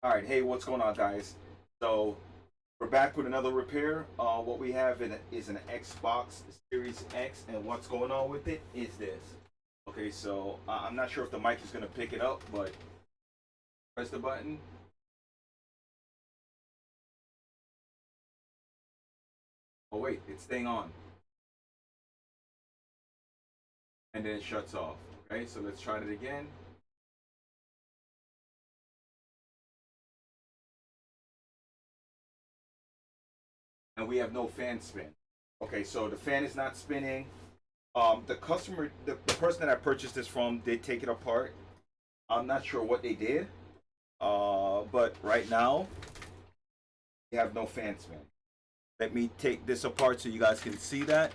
All right, hey, what's going on, guys? So we're back with another repair. What we have is an Xbox Series X, and what's going on with it is this. Okay, so I'm not sure if the mic is gonna pick it up, but press the button. Oh wait, it's staying on, and then it shuts off. Okay, so let's try it again. And we have no fan spin. Okay, so the fan is not spinning. The customer, the person that I purchased this from, did take it apart. I'm not sure what they did, but right now we have no fan spin. Let me take this apart so you guys can see that.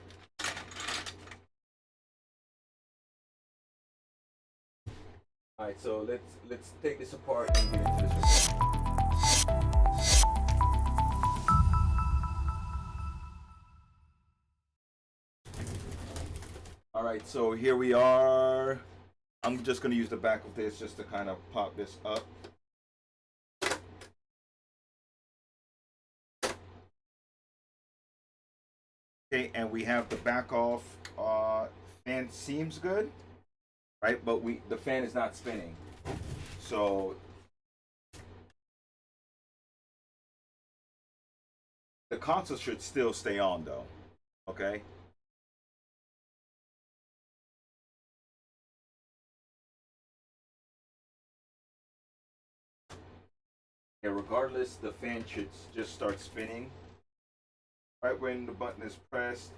All right, so let's take this apart and get into this. All right, so here we are. I'm just going to use the back of this just to kind of pop this up. Okay, and we have the back off. Fan seems good, right? But the fan is not spinning. So the console should still stay on though. Okay. Yeah, regardless, the fan should just start spinning right when the button is pressed.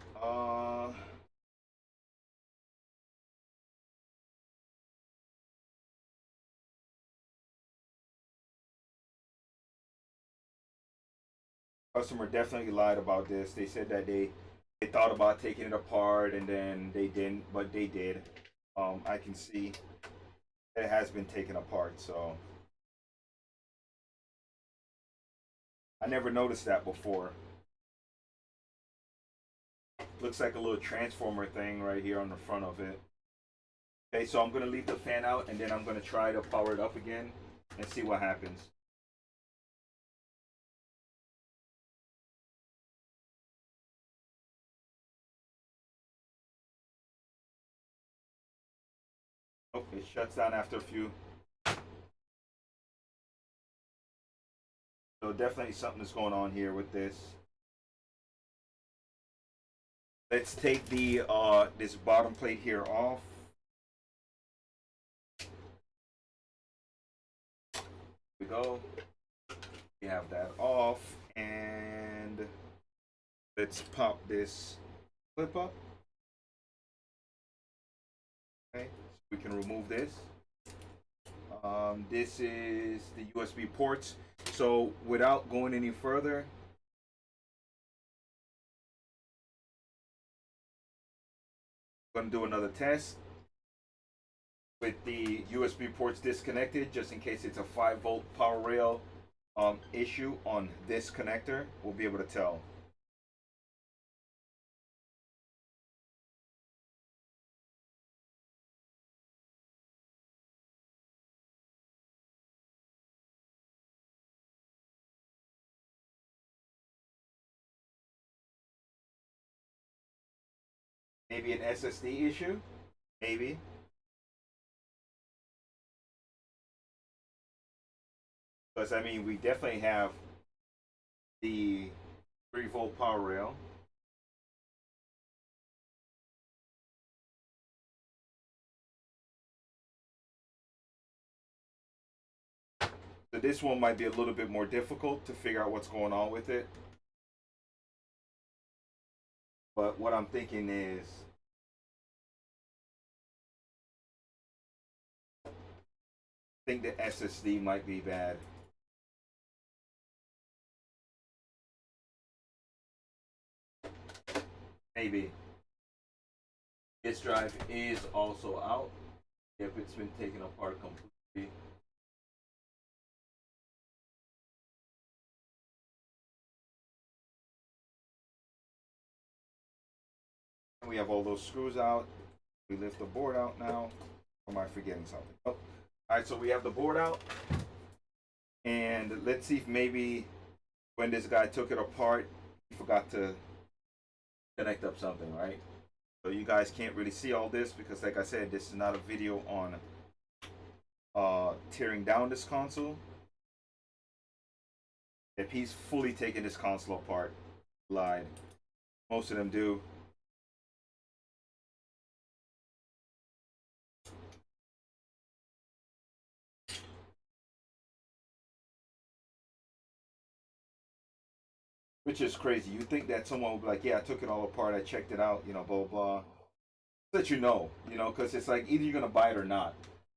Customer definitely lied about this. They said that they thought about taking it apart and then they didn't, but they did. I can see it has been taken apart, so I never noticed that before. Looks like a little transformer thing right here on the front of it. Okay, so I'm gonna leave the fan out and then I'm gonna try to power it up again and see what happens. Oh, it shuts down after a few. So definitely something is going on here with this. Let's take the this bottom plate here off. Here we go. We have that off, and let's pop this clip up. Okay, so we can remove this. This is the USB ports. So without going any further, I'm gonna do another test with the USB ports disconnected, just in case it's a 5-volt power rail issue on this connector. We'll be able to tell. Maybe an SSD issue, maybe. Because I mean, we definitely have the 3-volt power rail. So this one might be a little bit more difficult to figure out what's going on with it. But what I'm thinking is, I think the SSD might be bad. Maybe. This drive is also out. If it's been taken apart completely. We have all those screws out. We lift the board out now. Or am I forgetting something? Oh. All right, so we have the board out. And let's see if maybe when this guy took it apart, he forgot to connect up something, right? So you guys can't really see all this because, like I said, this is not a video on tearing down this console. If he's fully taking this console apart, lied. Most of them do. Which is crazy. You think that someone would be like, yeah, I took it all apart, I checked it out, blah, blah, blah. Let because it's like either you're going to buy it or not.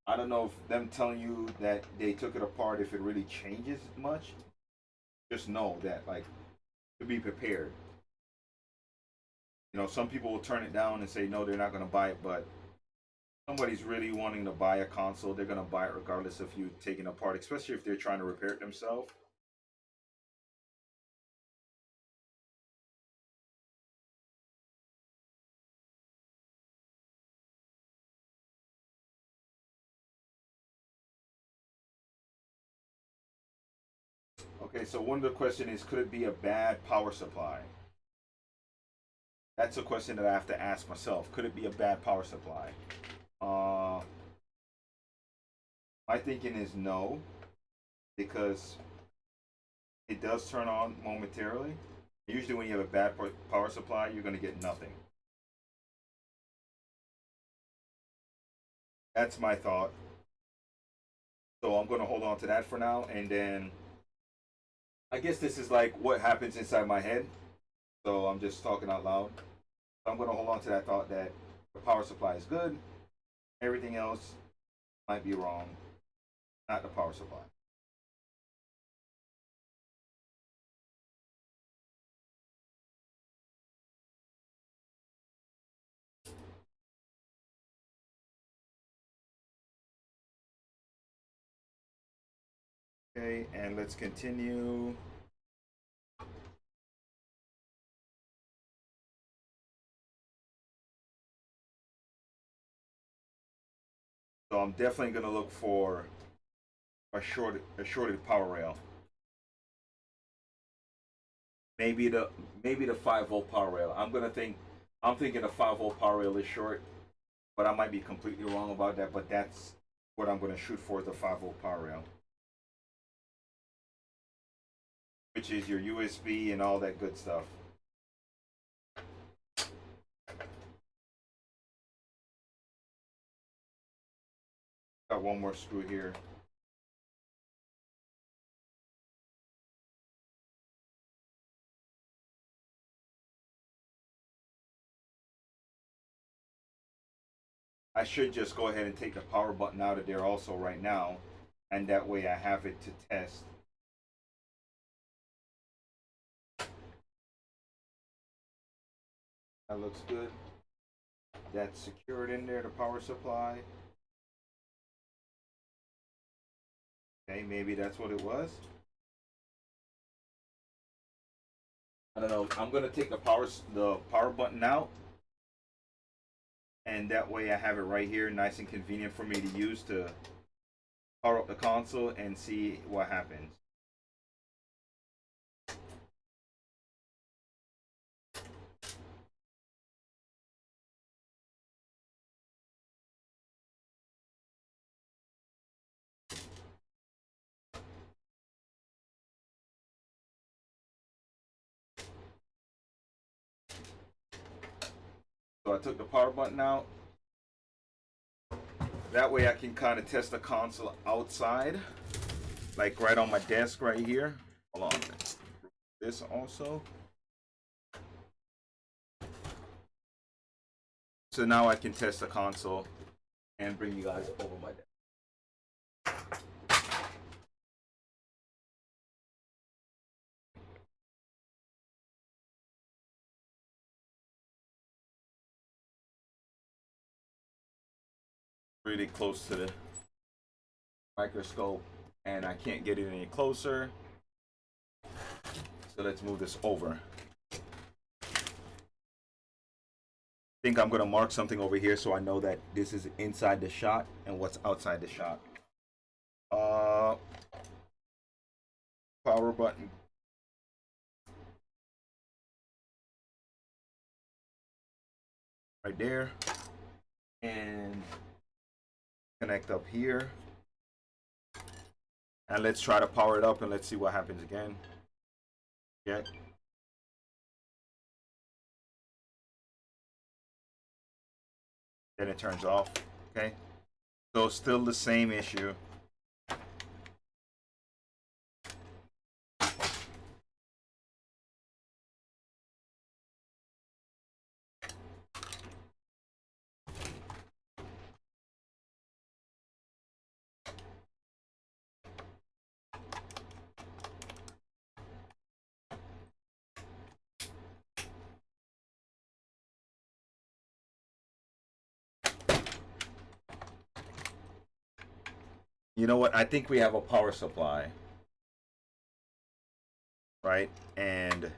I don't know if them telling you that they took it apart, if it really changes much. Just know that, like, to be prepared. Some people will turn it down and say, no, they're not going to buy it, but somebody's really wanting to buy a console, they're going to buy it regardless of you taking it apart, especially if they're trying to repair it themselves. Okay, so one of the question is, could it be a bad power supply? That's a question that I have to ask myself. Could it be a bad power supply? My thinking is no, because it does turn on momentarily. Usually when you have a bad power supply, you're going to get nothing. That's my thought. So I'm going to hold on to that for now, and then I guess this is like what happens inside my head. So I'm just talking out loud. I'm going to hold on to that thought that the power supply is good. Everything else might be wrong, not the power supply. Okay, and let's continue. So I'm definitely going to look for a shorted power rail. Maybe the 5-volt power rail. I'm thinking the 5-volt power rail is short, but I might be completely wrong about that. But that's what I'm going to shoot for, the 5-volt power rail, which is your USB and all that good stuff. Got one more screw here. I should just go ahead and take the power button out of there also right now, and that way I have it to test. That looks good. That's secured in there, the power supply. Okay, maybe that's what it was. I don't know. I'm gonna take the power button out, and that way I have it right here, nice and convenient for me to use to power up the console and see what happens. So I took the power button out. That way I can kind of test the console outside, like right on my desk right here. Hold on. This also. So now I can test the console and bring you guys over my desk. Really close to the microscope, and I can't get it any closer. So let's move this over. I think I'm gonna mark something over here so I know that this is inside the shot and what's outside the shot. power button. Right there. And connect up here. And let's try to power it up and let's see what happens again. Yeah. Then it turns off. Okay. So still the same issue. You know what? I think we have a power supply. Right? And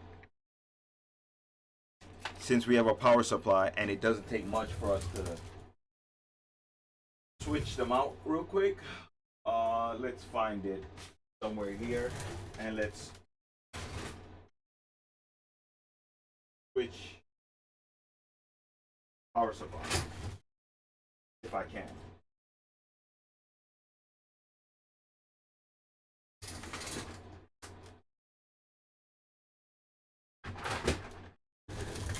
since we have a power supply and it doesn't take much for us to switch them out real quick, let's find it somewhere here and let's switch power supply if I can.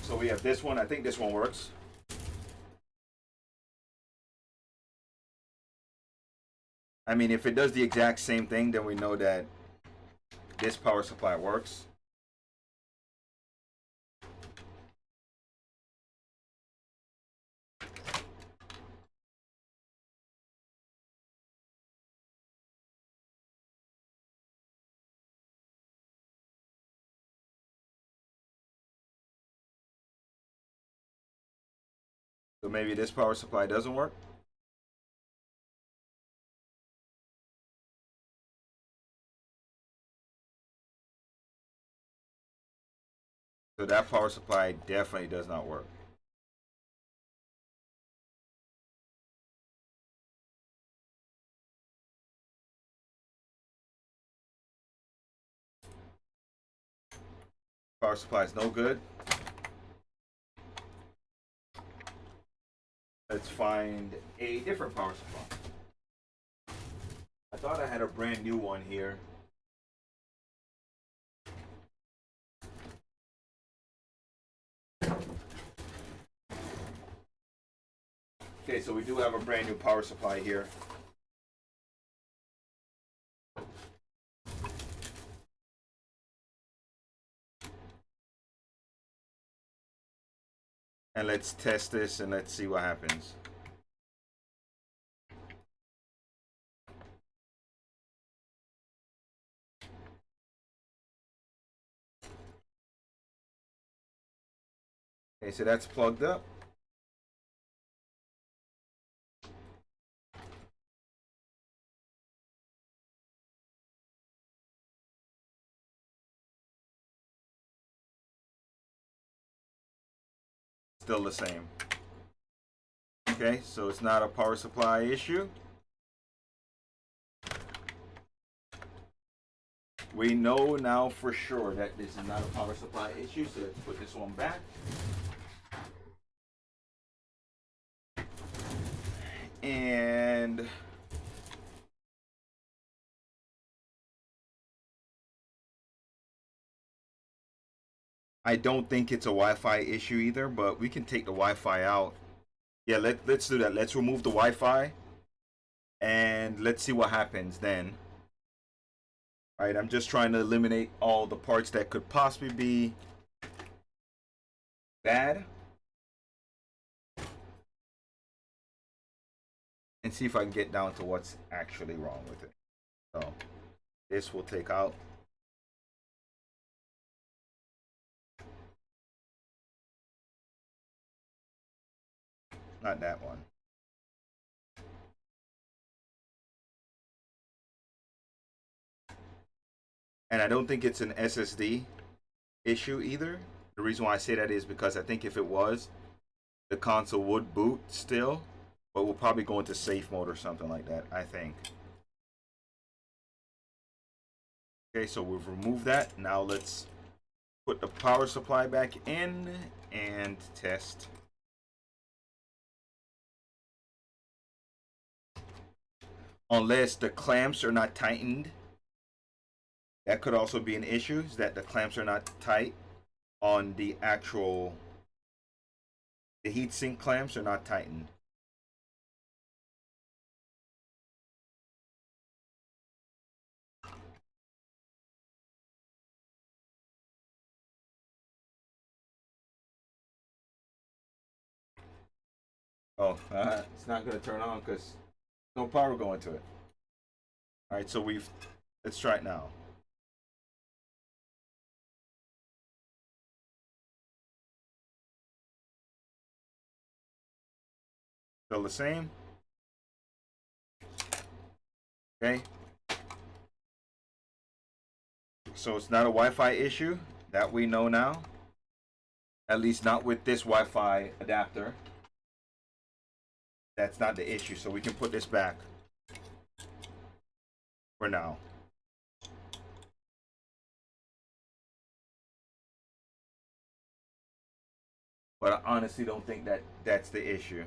So we have this one. I think this one works. I mean, if it does the exact same thing, then we know that this power supply works. So maybe this power supply doesn't work. So that power supply definitely does not work. Power supply is no good. Let's find a different power supply. I thought I had a brand new one here. Okay, so we do have a brand new power supply here. And let's test this and let's see what happens. Okay, so that's plugged up. Still the same. Okay, so it's not a power supply issue. We know now for sure that this is not a power supply issue, so let's put this one back. And I don't think it's a Wi-Fi issue either, but we can take the Wi-Fi out. Yeah, let's do that. Let's remove the Wi-Fi and let's see what happens then. All right, I'm just trying to eliminate all the parts that could possibly be bad. And see if I can get down to what's actually wrong with it. So this will take out. Not that one. And I don't think it's an SSD issue either. The reason why I say that is because I think if it was, the console would boot still, but we'll probably go into safe mode or something like that, I think. Okay, so we've removed that. Now let's put the power supply back in and test. Unless the clamps are not tightened. That could also be an issue, is that the clamps are not tight on the actual, the heatsink clamps are not tightened. Oh, it's not going to turn on because no power going to it. All right, so let's try it now. Still the same. Okay. So it's not a Wi-Fi issue. That we know now. At least not with this Wi-Fi adapter. That's not the issue. So we can put this back for now. But I honestly don't think that that's the issue.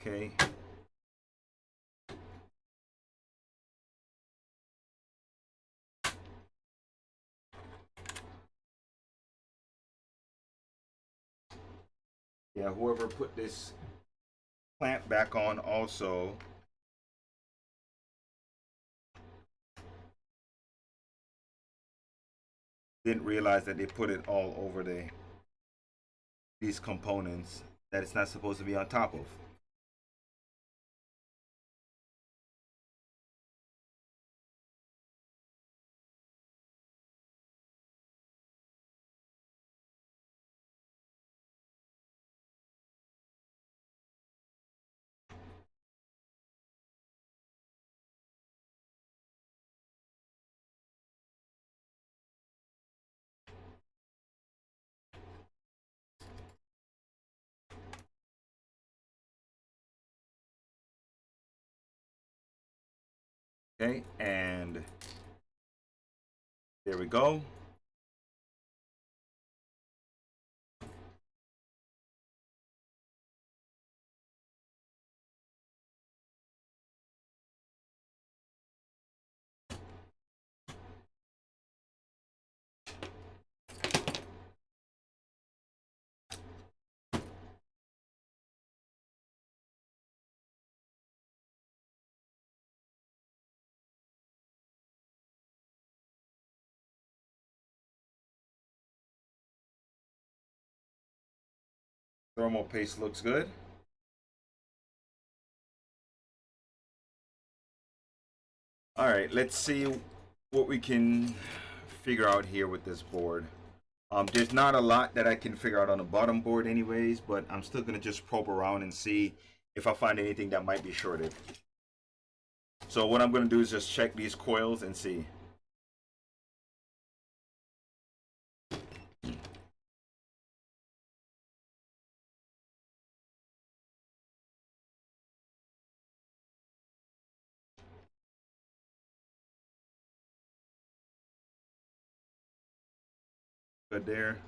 Okay. Yeah, whoever put this clamp back on also didn't realize that they put it all over these components that it's not supposed to be on top of. Okay, and there we go. Thermal paste looks good. All right, let's see what we can figure out here with this board. There's not a lot that I can figure out on the bottom board anyways, but I'm still gonna just probe around and see if I find anything that might be shorted. So what I'm gonna do is just check these coils and see. Good there.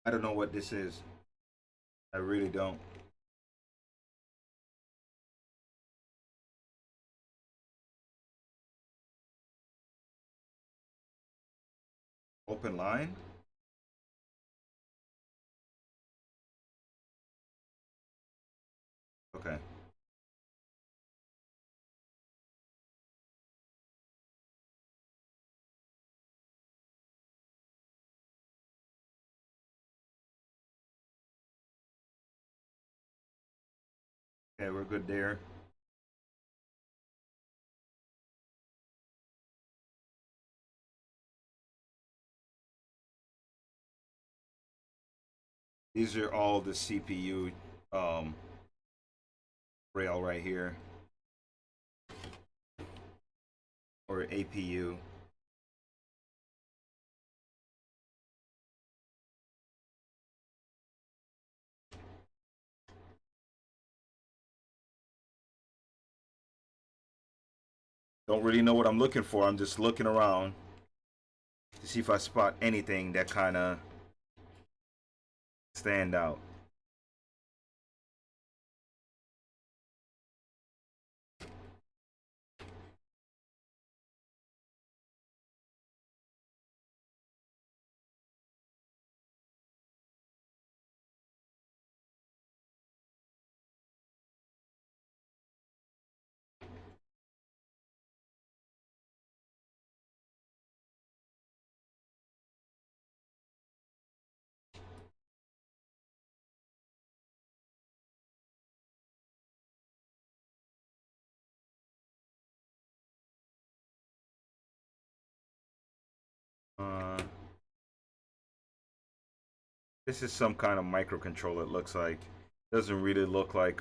I don't know what this is. I really don't. Open line? Okay. Okay, we're good there. These are all the CPU um, rail right here, or APU. Don't really know what I'm looking for. I'm just looking around to see if I spot anything that kind of stand out. Uh, this is some kind of microcontroller. It looks like doesn't really look like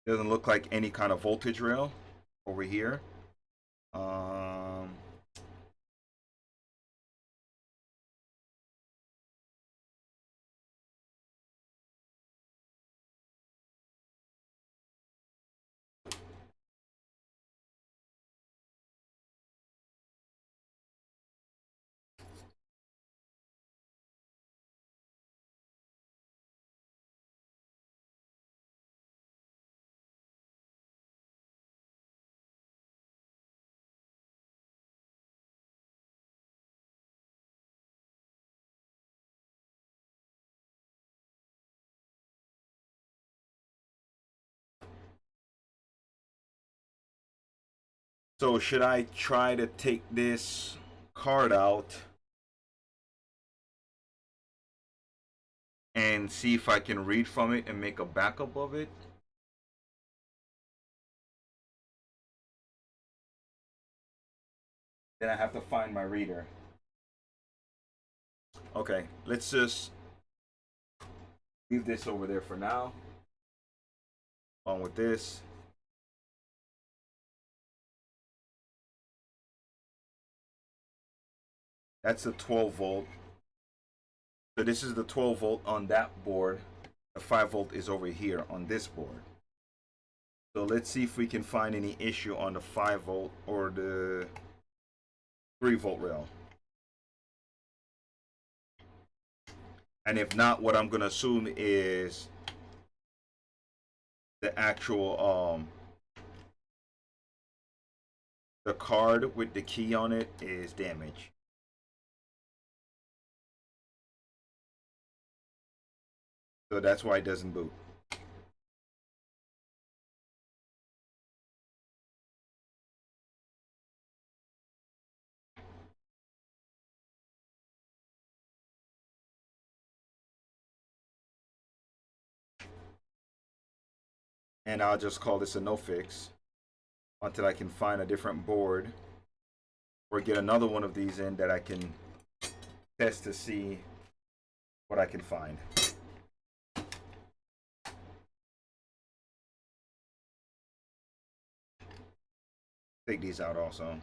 doesn't look like any kind of voltage rail over here. Um, so should I try to take this card out and see if I can read from it and make a backup of it? Then I have to find my reader. Okay, let's just leave this over there for now. On with this. That's a 12 volt. So this is the 12 volt on that board. The 5 volt is over here on this board. So let's see if we can find any issue on the 5 volt or the 3 volt rail. And if not, what I'm going to assume is the actual the card with the key on it is damaged. So that's why it doesn't boot. And I'll just call this a no fix until I can find a different board or get another one of these in that I can test to see what I can find. Take these out also.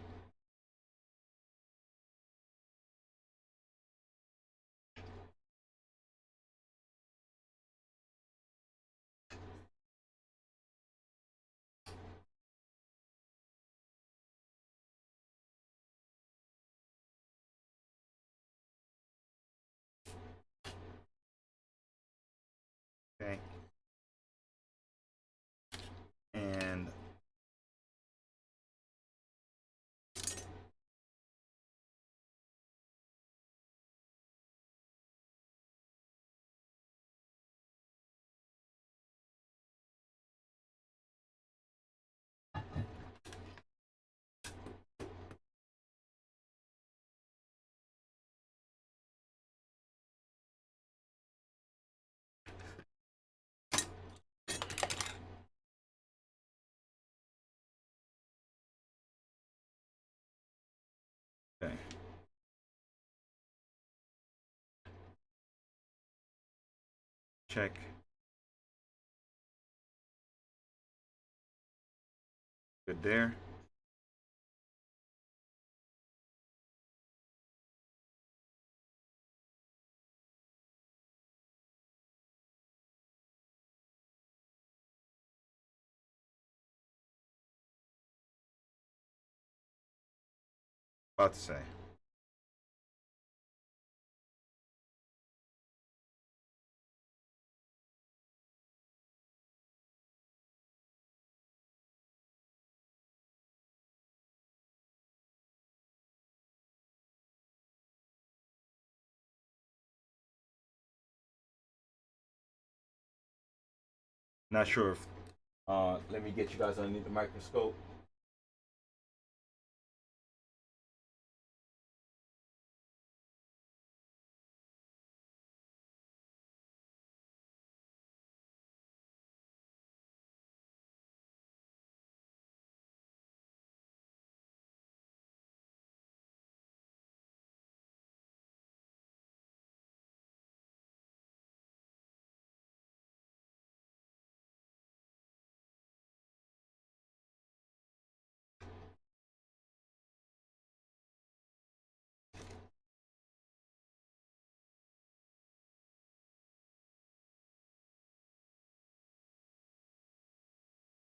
Okay. And check. Good there. About to say. Not sure if. Let me get you guys underneath the microscope.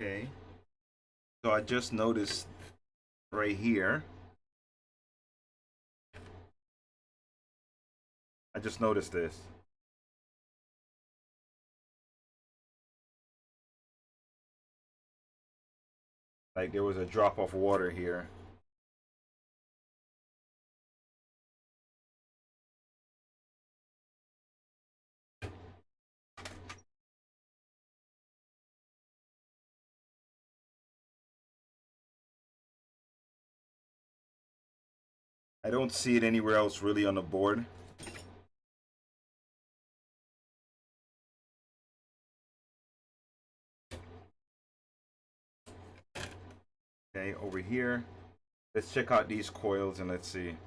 Okay. So I just noticed right here. I just noticed this. Like there was a drop of water here. I don't see it anywhere else really on the board. Okay, over here. Let's check out these coils and let's see.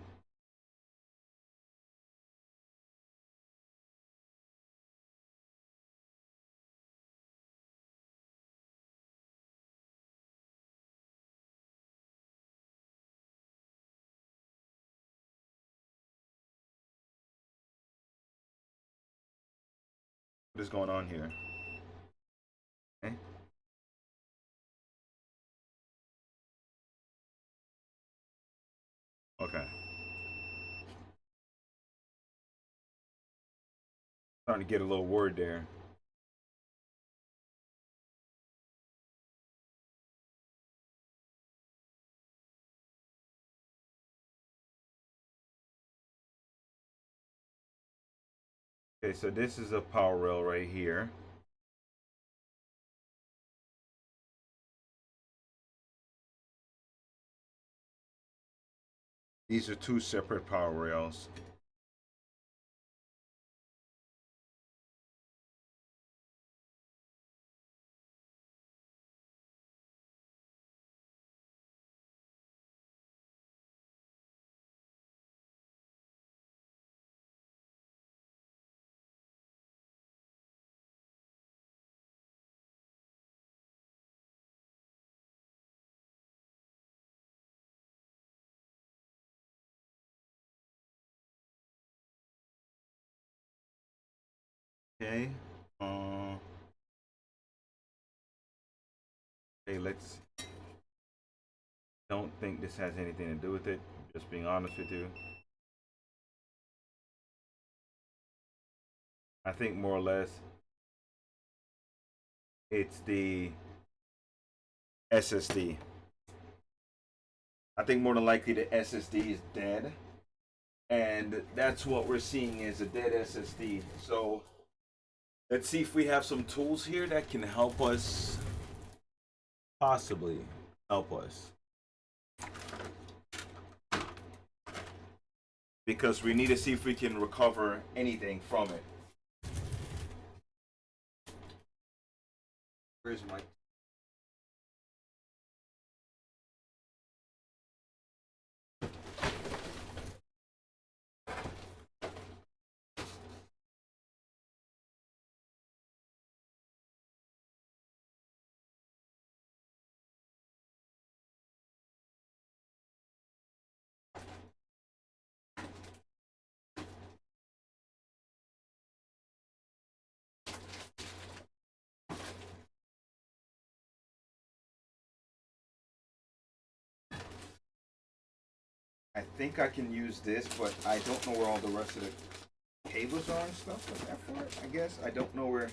What is going on here? Okay. Okay. Starting to get a little worried there. Okay, so this is a power rail right here. These are two separate power rails. Okay. Uh, okay, let's. Don't think this has anything to do with it. Just being honest with you. I think more or less it's the SSD. I think more than likely the SSD is dead. And that's what we're seeing is a dead SSD. So let's see if we have some tools here that can help us, possibly help us. Because we need to see if we can recover anything from it. Where's my I think I can use this, but I don't know where all the rest of the cables are and stuff like that for it. I guess I don't know where.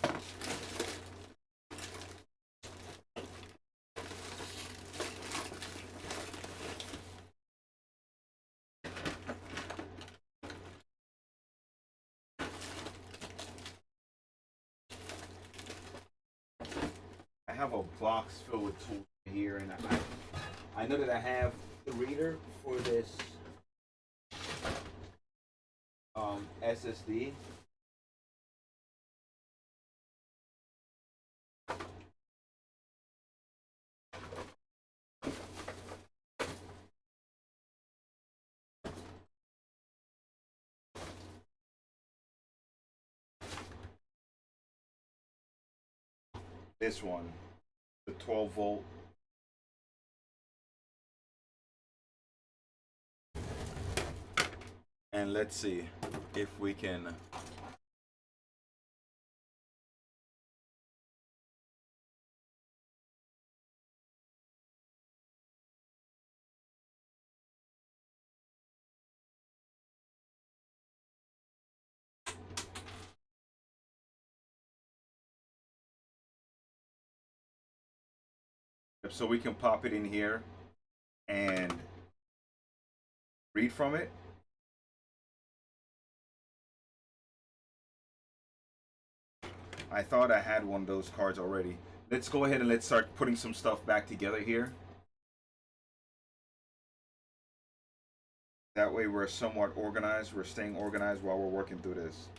I have a box filled with tools here, and I know that I have the reader for this SSD. This one, the 12 volt. And let's see if we can. So we can pop it in here and read from it. I thought I had one of those cards already. Let's go ahead and let's start putting some stuff back together here. That way we're somewhat organized. We're staying organized while we're working through this.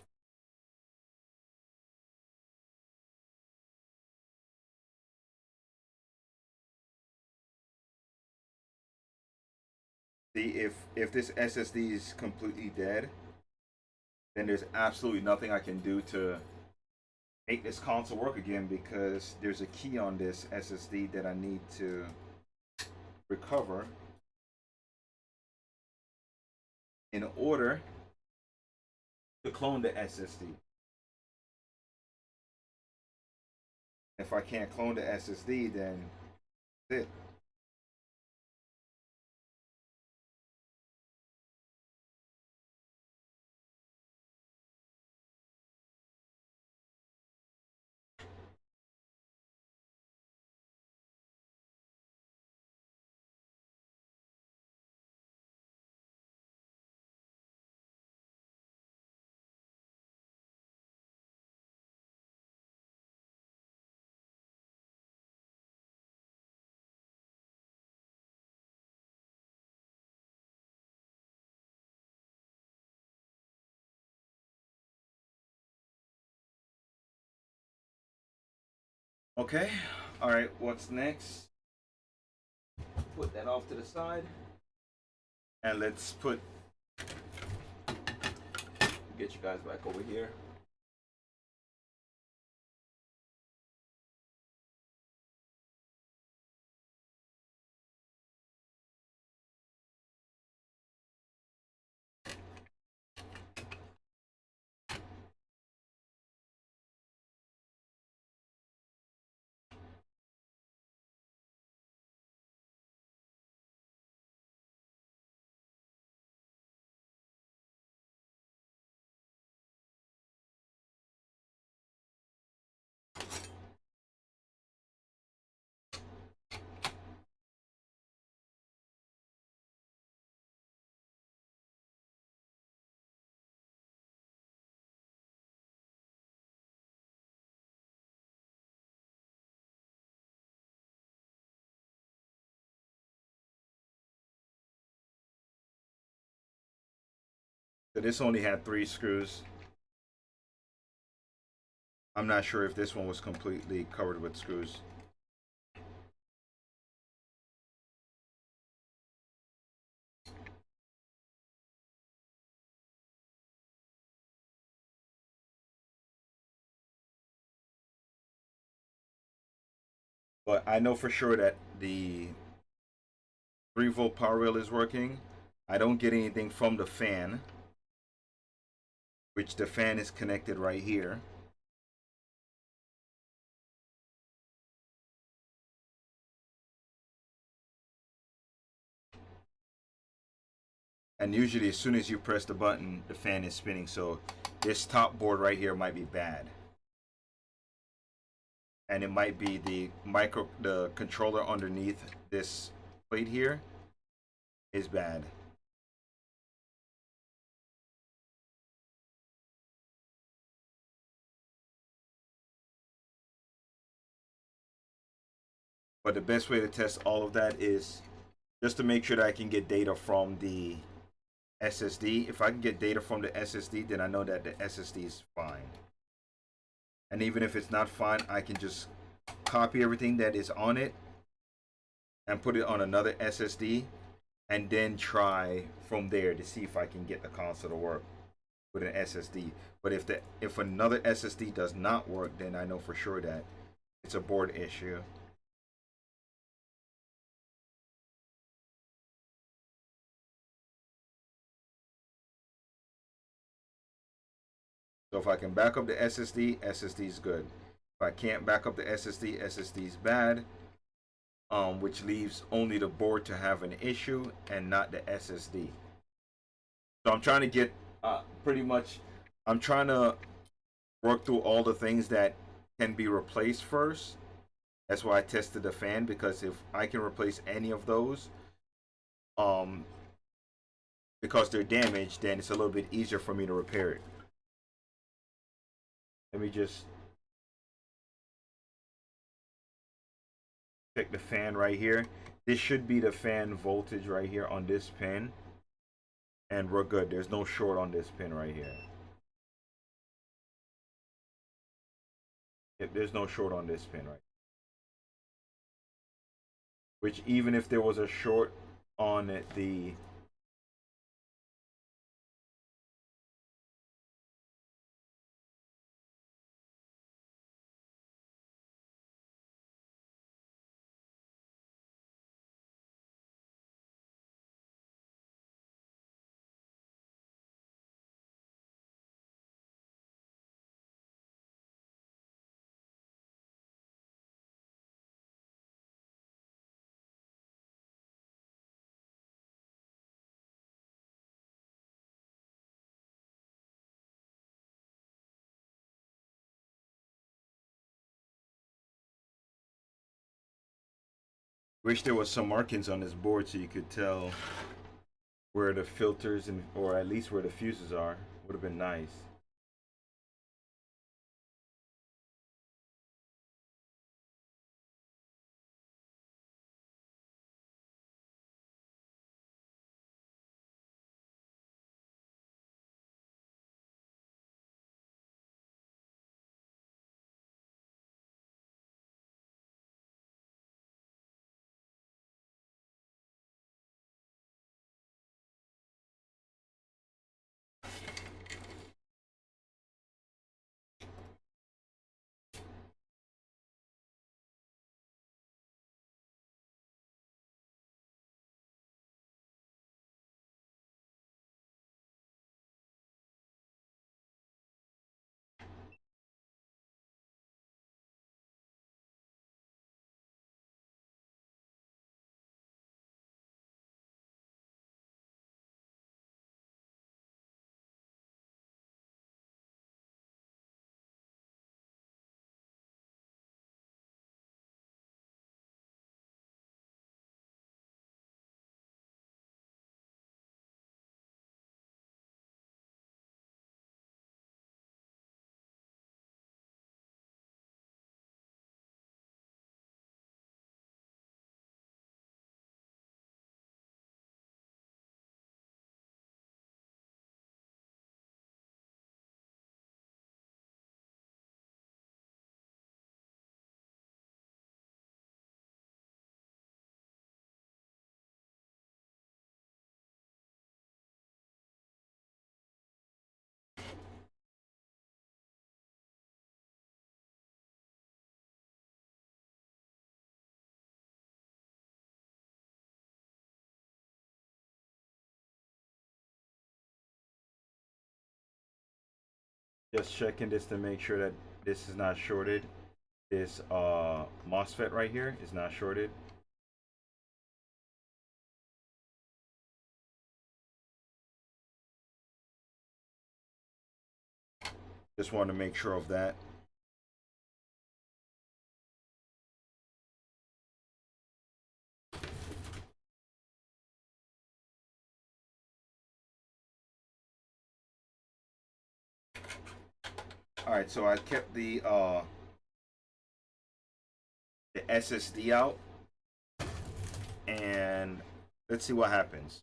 See, if this SSD is completely dead, then there's absolutely nothing I can do to make this console work again, because there's a key on this SSD that I need to recover in order to clone the SSD. If I can't clone the SSD, then that's it. Okay, all right, what's next? Put that off to the side. And let's get you guys back over here. So this only had 3 screws. I'm not sure if this one was completely covered with screws. But I know for sure that the 3 volt power rail is working. I don't get anything from the fan, which the fan is connected right here. And usually as soon as you press the button, the fan is spinning. So this top board right here might be bad. And it might be the controller underneath this plate here is bad. But the best way to test all of that is just to make sure that I can get data from the SSD. If I can get data from the SSD, then I know that the SSD is fine. And even if it's not fine, I can just copy everything that is on it and put it on another SSD and then try from there to see if I can get the console to work with an SSD. But if another SSD does not work, then I know for sure that it's a board issue. So if I can back up the SSD, SSD is good. If I can't back up the SSD, SSD is bad. Which leaves only the board to have an issue and not the SSD. So I'm trying to get pretty much. I'm trying to work through all the things that can be replaced first. That's why I tested the fan, because if I can replace any of those, um, because they're damaged, then it's a little bit easier for me to repair it. Let me just check the fan right here. This should be the fan voltage right here on this pin. And we're good. There's no short on this pin right here. Yep, there's no short on this pin right. Which even if there was a short on the wish there was some markings on this board so you could tell where the filters and or at least where the fuses are. Would have been nice. Just checking this to make sure that this is not shorted. This MOSFET right here is not shorted. Just want to make sure of that. All right, so I kept the SSD out, and let's see what happens.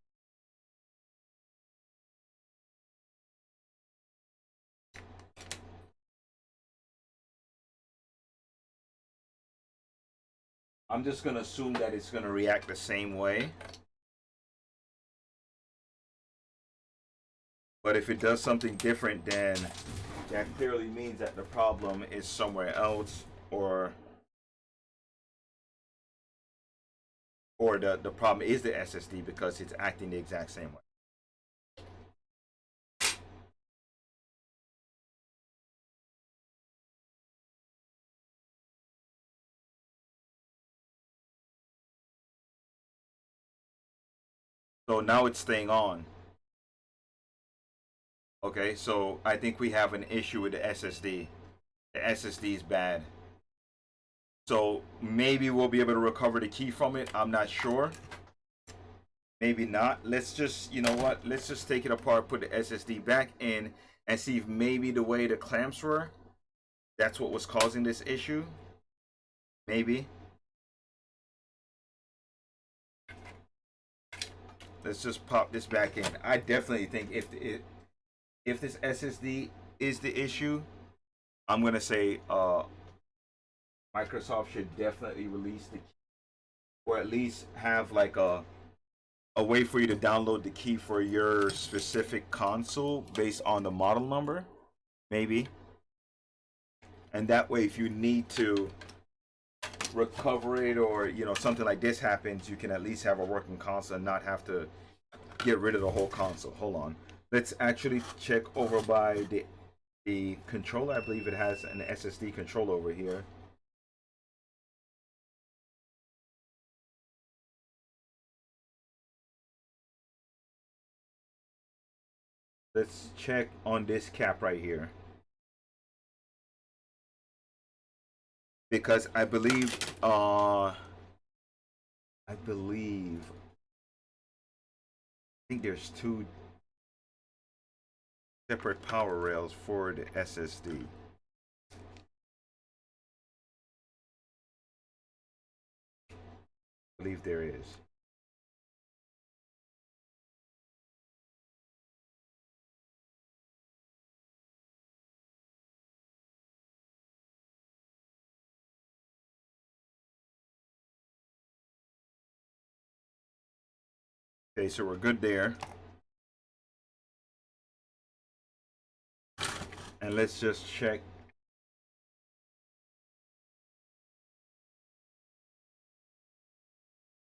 I'm just gonna assume that it's gonna react the same way. But if it does something different, then that clearly means that the problem is somewhere else, or the problem is the SSD because it's acting the exact same way. So now it's staying on. Okay, so I think we have an issue with the SSD. The SSD is bad. So maybe we'll be able to recover the key from it. I'm not sure. Maybe not. Let's just, you know what? Let's just take it apart, put the SSD back in, and see if maybe the way the clamps were, that's what was causing this issue. Maybe. Let's just pop this back in. I definitely think if this SSD is the issue, I'm gonna say Microsoft should definitely release the key, or at least have like a way for you to download the key for your specific console based on the model number, maybe. And that way, if you need to recover it, or something like this happens, you can at least have a working console and not have to get rid of the whole console. Hold on, let's actually check over by the controller. I believe it has an SSD controller over here. Let's check on this cap right here, because I think there's two separate power rails for the SSD. I believe there is. Okay, so we're good there. And let's just check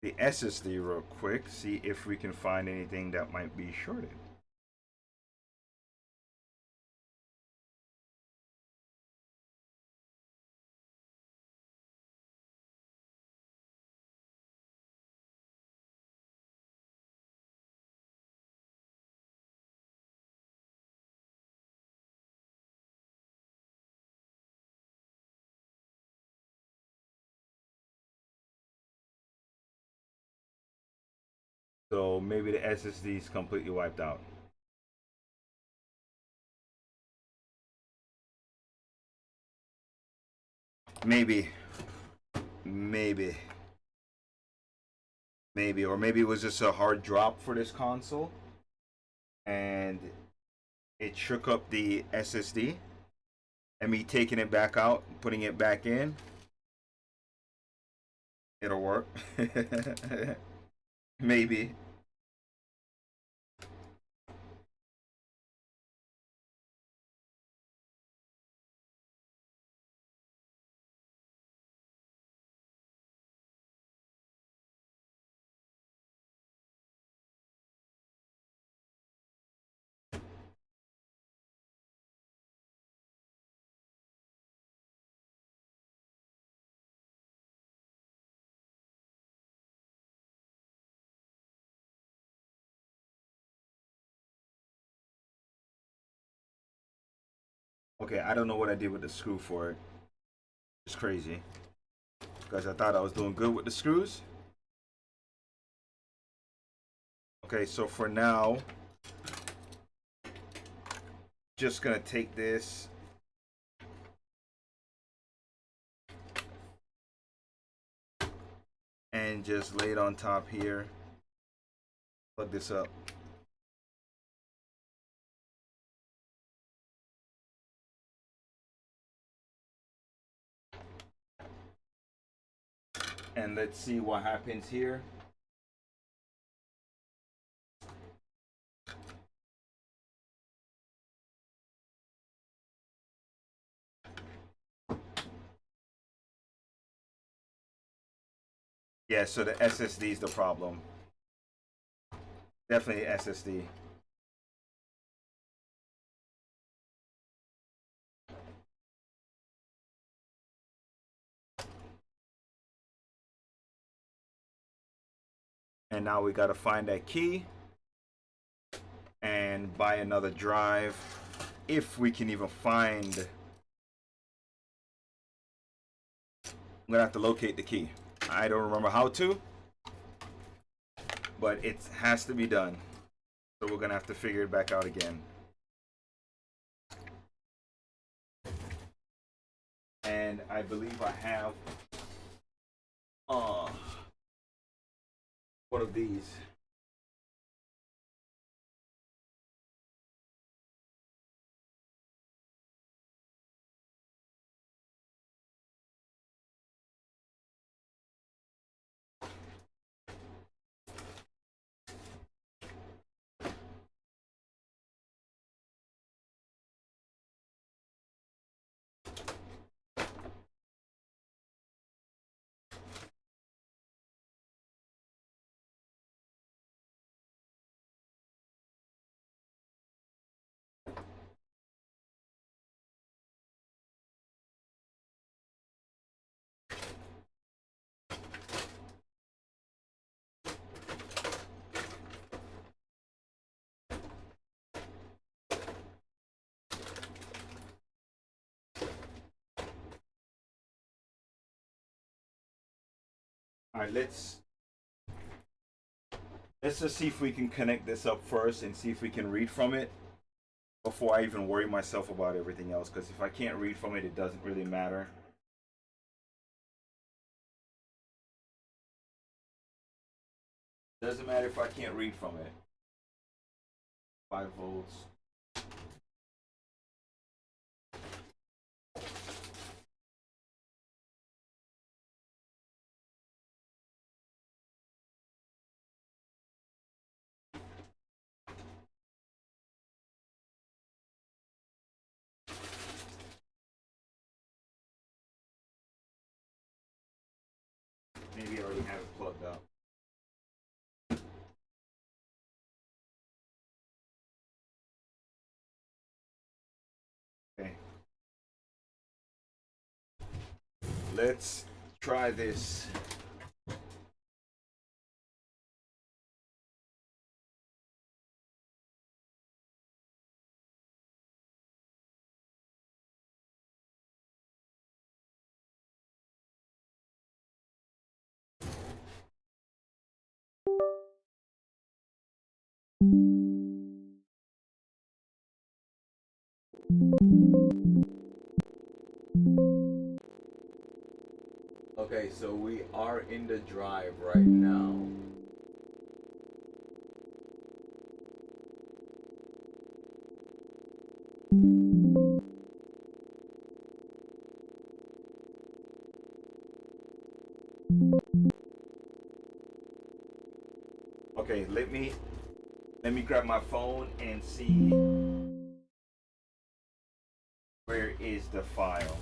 the SSD real quick, see if we can find anything that might be shorted. So maybe the SSD is completely wiped out. Maybe, maybe, or maybe it was just a hard drop for this console, and it shook up the SSD, and me taking it back out, putting it back in, it'll work. Maybe. Okay, I don't know what I did with the screw for it. It's crazy. Because I thought I was doing good with the screws. Okay, so for now, just gonna take this and just lay it on top here. Plug this up. And let's see what happens here. Yeah, so the SSD is the problem. Definitely SSD. And now we gotta find that key and buy another drive if we can even find. I'm gonna have to locate the key. I don't remember how to, but it has to be done. So we're gonna have to figure it back out again. And I believe I have one of these. All right, let's just see if we can connect this up first and see if we can read from it before I even worry myself about everything else. Because if I can't read from it, it doesn't really matter. Doesn't matter if I can't read from it. 5 volts. Maybe I already have it plugged up. Okay. Let's try this. Okay, so we are in the drive right now. Okay, let me grab my phone and see where is the file.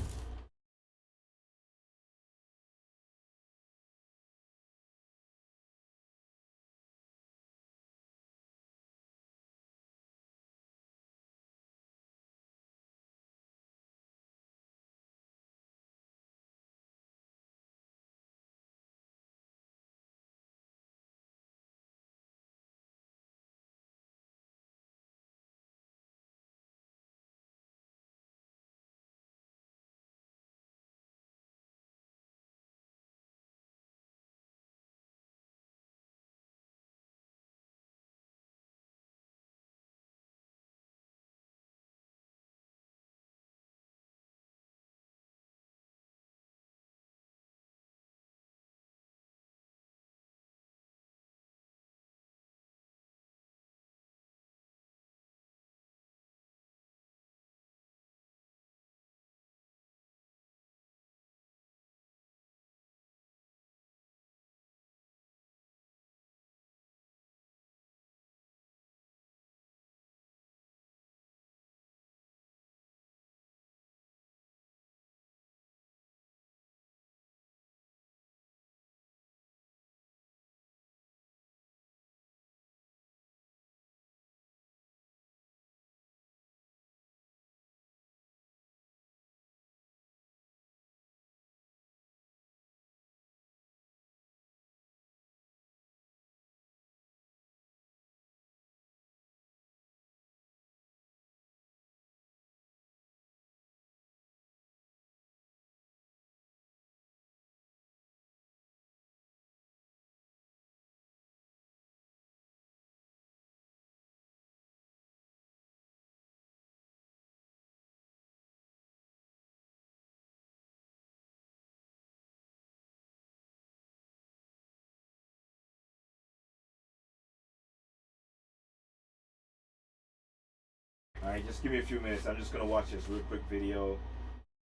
right, just give me a few minutes. I'm just gonna watch this real quick video,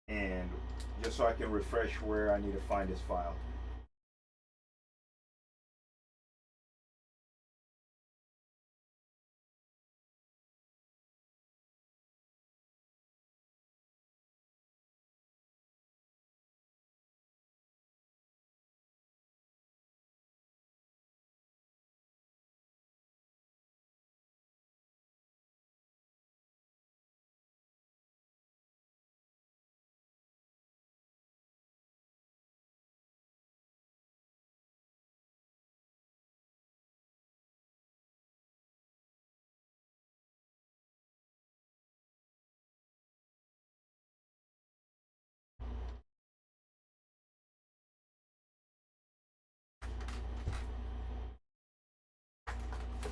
and just so I can refresh where I need to find this file.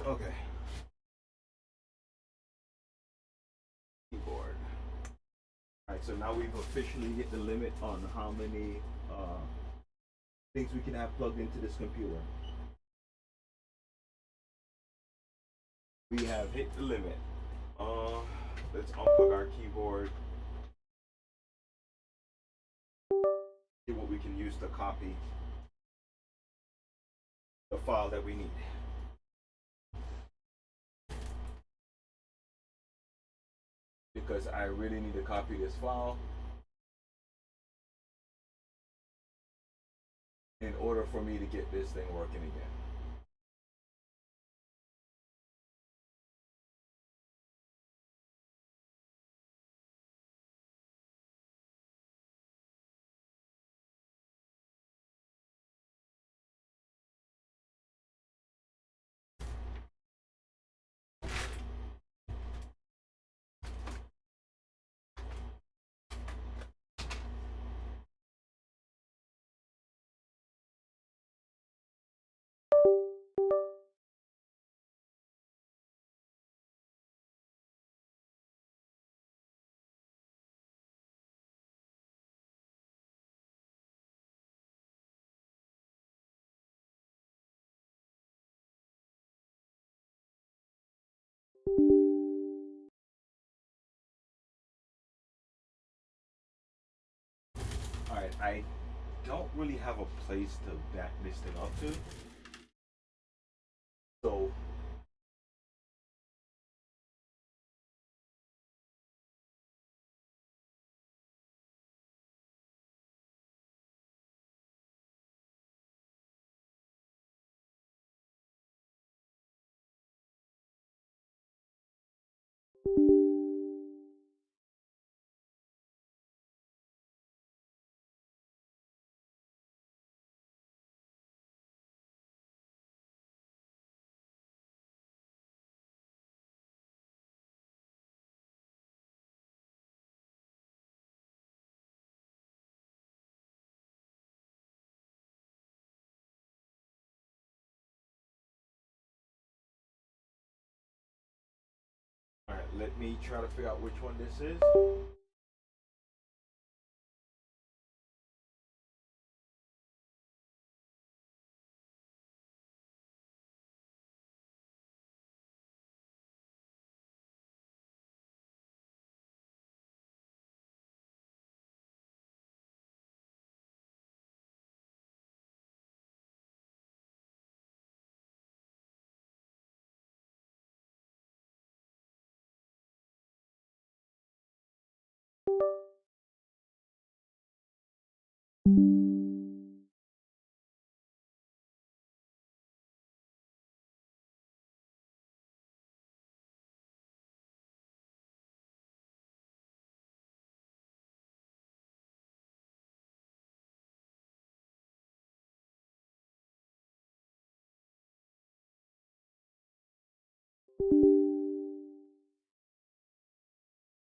Okay. Keyboard. All right, so now we've officially hit the limit on how many things we can have plugged into this computer. We have hit the limit. Let's unplug our keyboard. See what we can use to copy the file that we need. Because I really need to copy this file in order for me to get this thing working again. All right, I don't really have a place to back this thing up to. So all right, let me try to figure out which one this is.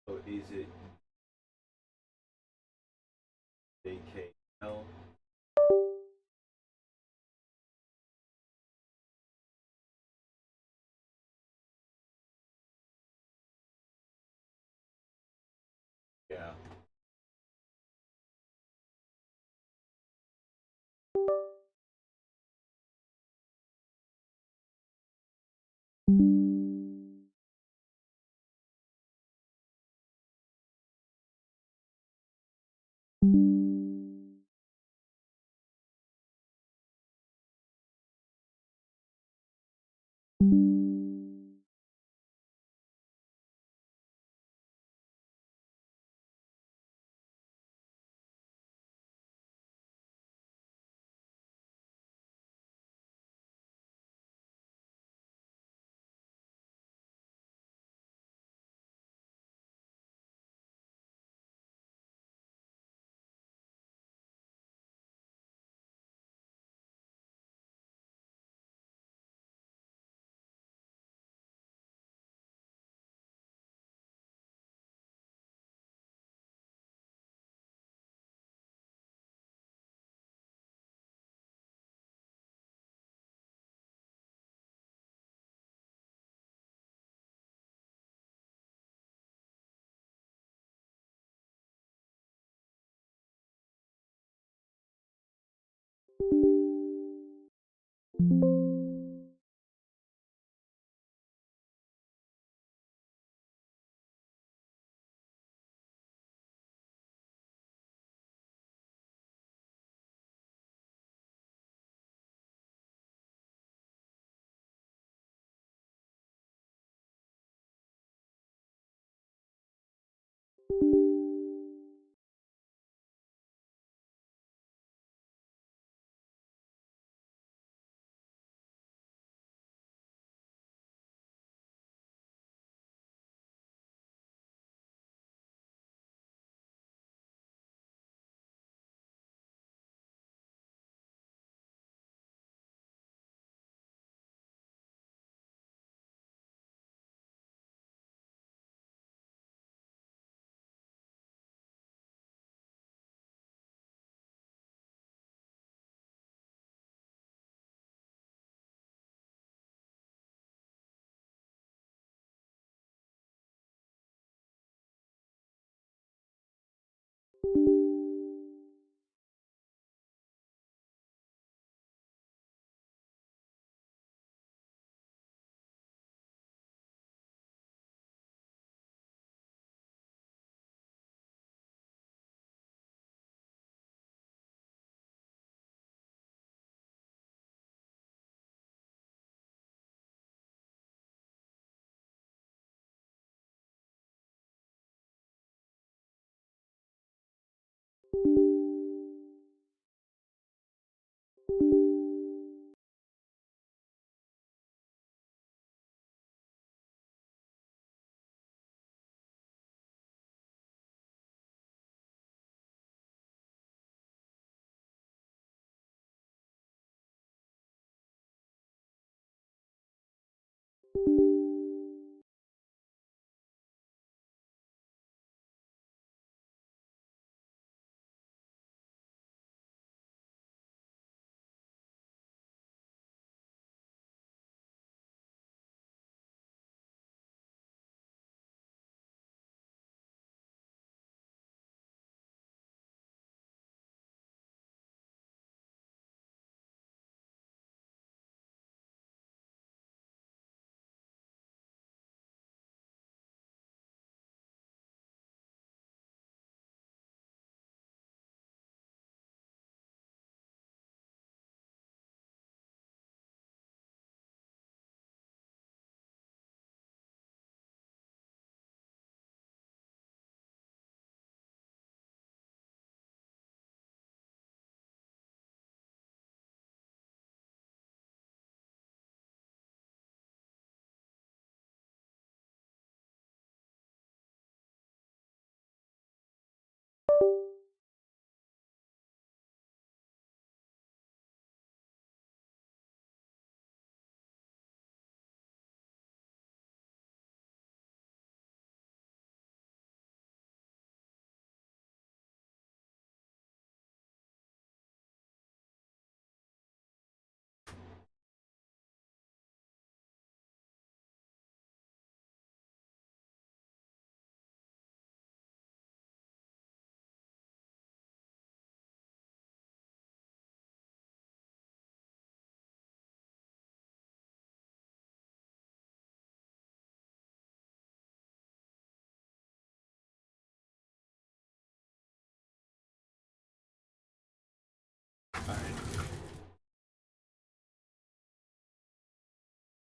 So is it JKL? Yeah.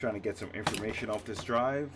Trying to get some information off this drive.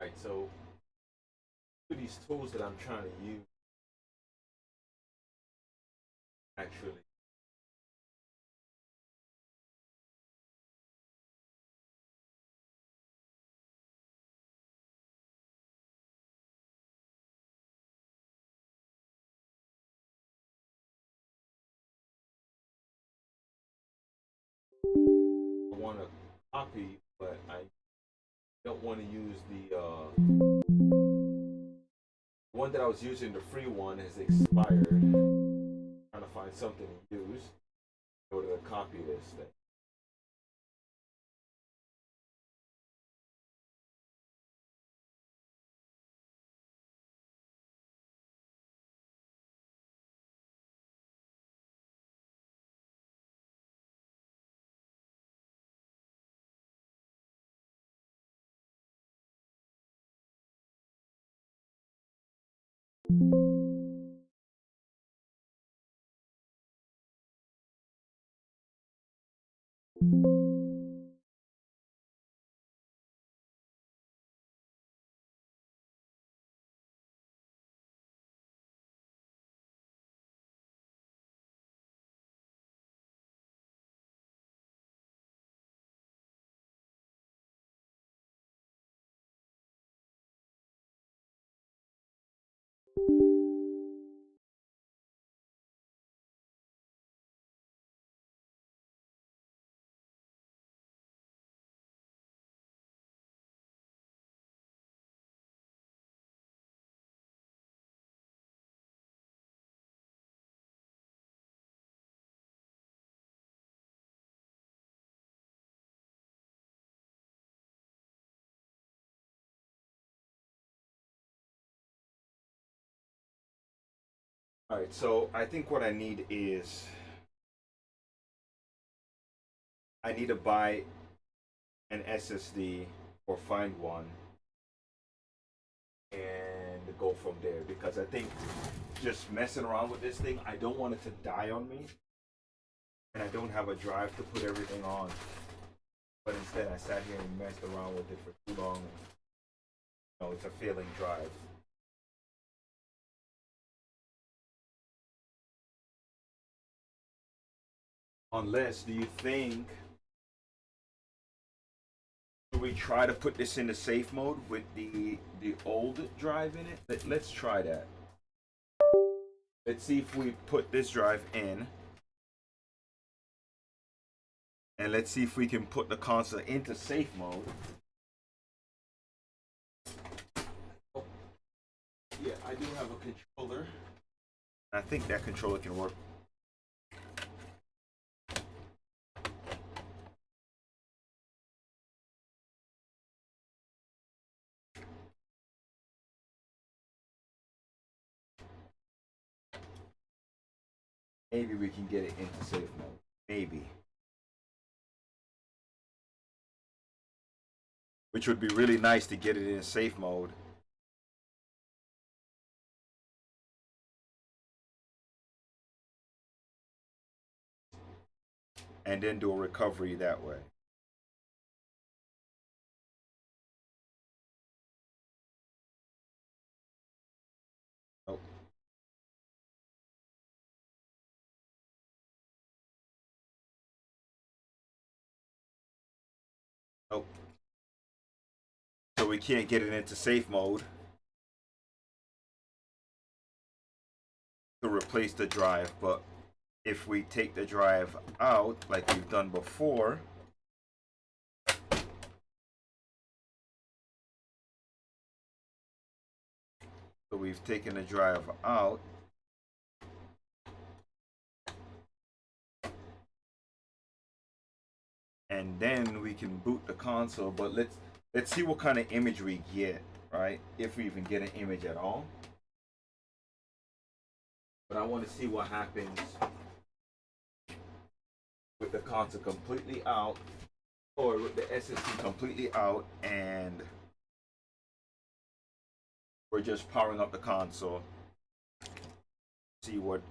Right, so these tools that I'm trying to use actually I want to copy, but I don't want to use the one that I was using. The free one has expired. Trying to find something to use in order to copy this thing. All right, so I think what I need is I need to buy an SSD or find one and go from there because I think just messing around with this thing, I don't want it to die on me, and I don't have a drive to put everything on. But instead, I sat here and messed around with it for too long. It's a failing drive. Unless, do you think should we try to put this into safe mode with the old drive in it? Let's try that. Let's see if we put this drive in, and let's see if we can put the console into safe mode. Oh, yeah, I do have a controller. I think that controller can work. Maybe we can get it into safe mode. Maybe. Which would be really nice to get it in safe mode. And then do a recovery that way. Nope. Nope. So we can't get it into safe mode to replace the drive, but if we take the drive out like we've done before, so we've taken the drive out, and then we can boot the console. But let's see what kind of image we get, right? If we even get an image at all. But I want to see what happens with the console completely out, or with the SSD completely out, and we're just powering up the console. See what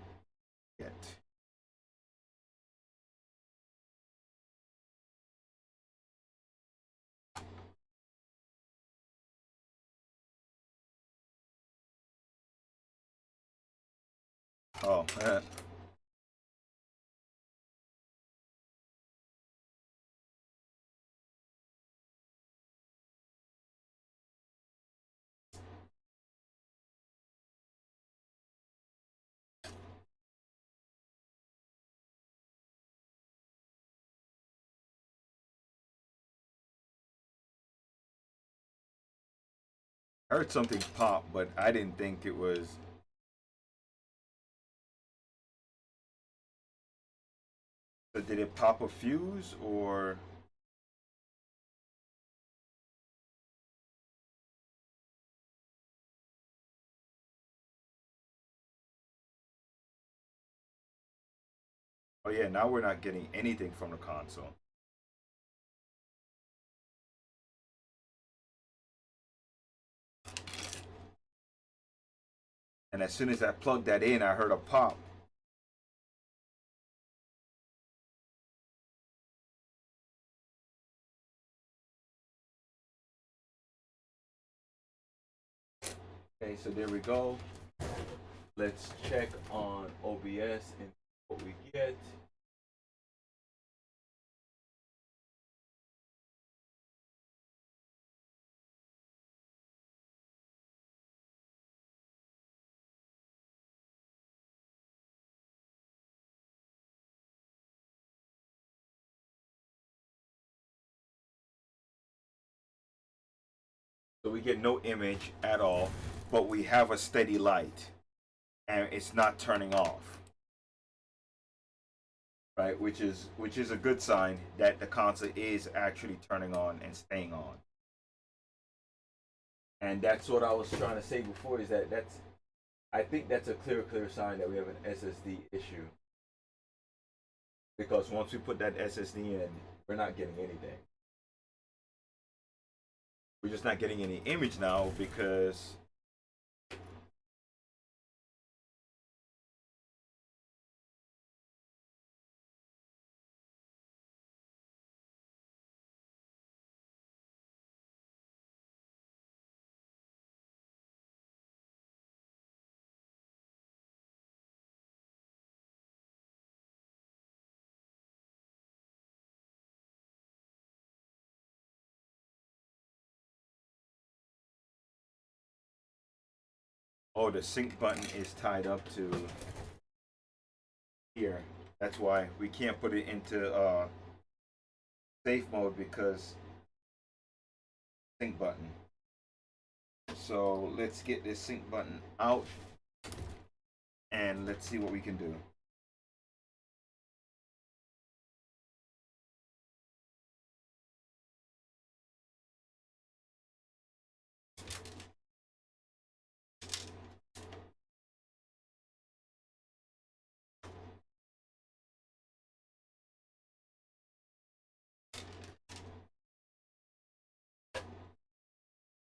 we get. Oh, I heard something pop, but I didn't think it was. So did it pop a fuse or? Oh yeah, now we're not getting anything from the console. And as soon as I plugged that in, I heard a pop. Okay, so there we go. Let's check on OBS and what we get. So we get no image at all, but we have a steady light, and it's not turning off. Right, which is a good sign that the console is actually turning on and staying on. And that's what I was trying to say before, is that I think that's a clear sign that we have an SSD issue. Because once we put that SSD in, we're not getting anything. We're just not getting any image now because oh, the sync button is tied up to here. That's why we can't put it into safe mode, because sync button. So let's get this sync button out and let's see what we can do.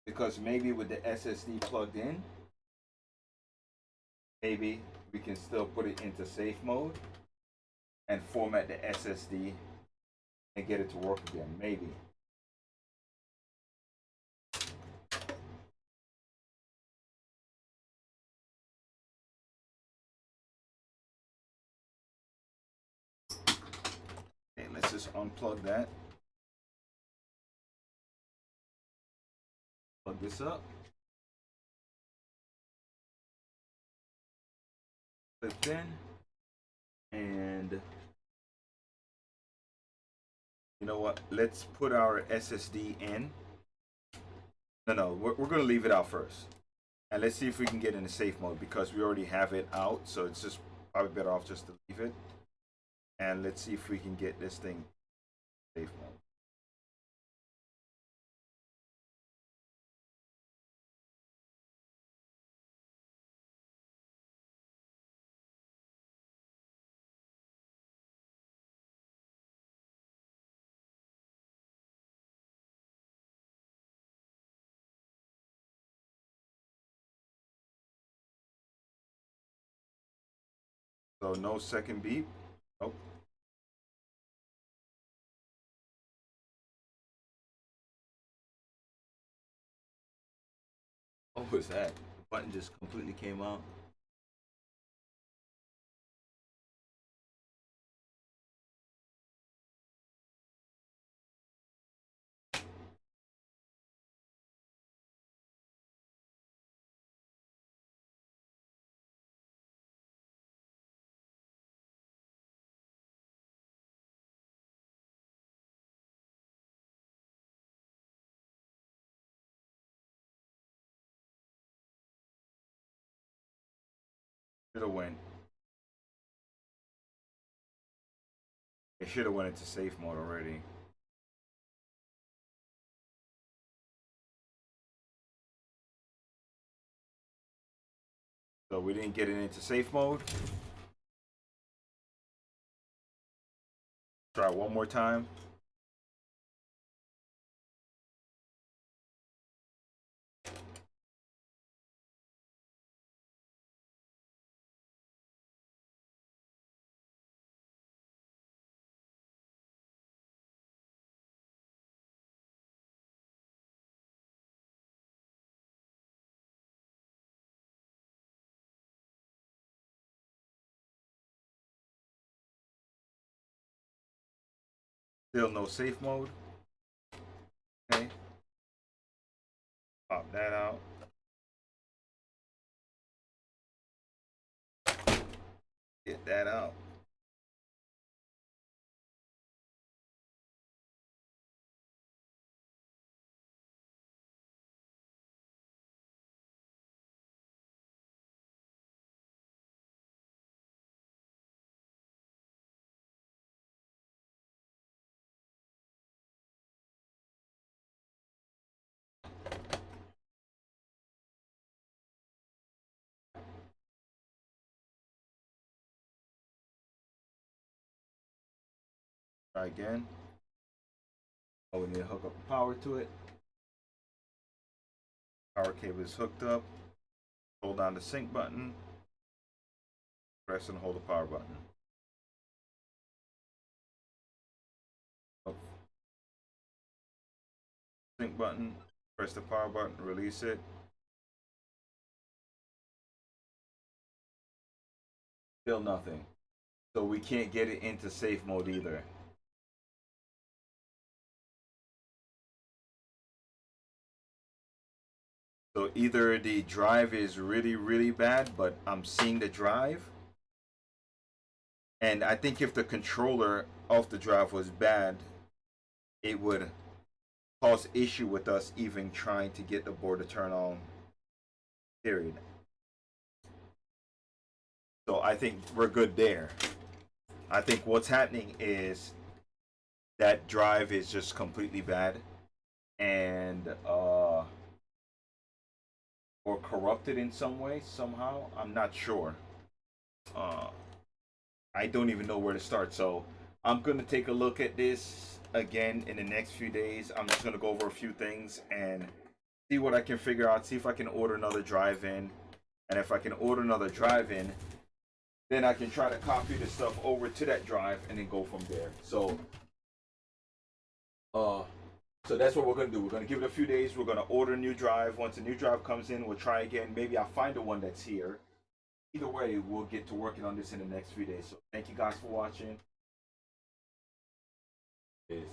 Because maybe with the SSD plugged in, maybe we can still put it into safe mode and format the SSD and get it to work again. Maybe. Okay, let's just unplug that. Plug this up. Clipped in. And you know what? Let's put our SSD in. No, we're going to leave it out first. And let's see if we can get into safe mode, because we already have it out. So it's just probably better off just to leave it. And let's see if we can get this thing safe mode. So no second beep. Nope. What was that? The button just completely came out. Should have went. It should have went into safe mode already. So we didn't get it into safe mode. Try one more time. Still no safe mode. Okay. Pop that out. Get that out. Try again. Oh, we need to hook up the power to it. Power cable is hooked up. Hold down the sync button. Press and hold the power button. Oh. Sync button. Press the power button. Release it. Still nothing. So we can't get it into safe mode either. So either the drive is really, really bad, but I'm seeing the drive. And I think if the controller of the drive was bad, it would cause issue with us even trying to get the board to turn on. Period. So I think we're good there. I think what's happening is that drive is just completely bad and or corrupted in some way somehow. I'm not sure. Uh, I don't even know where to start. So I'm gonna take a look at this again in the next few days. I'm just gonna go over a few things and see what I can figure out. See if I can order another drive in, and if I can order another drive in, then I can try to copy the stuff over to that drive and then go from there. Uh, so that's what we're gonna do. We're gonna give it a few days. We're gonna order a new drive. Once a new drive comes in, we'll try again. Maybe I'll find the one that's here. Either way, we'll get to working on this in the next few days. So thank you guys for watching. Peace.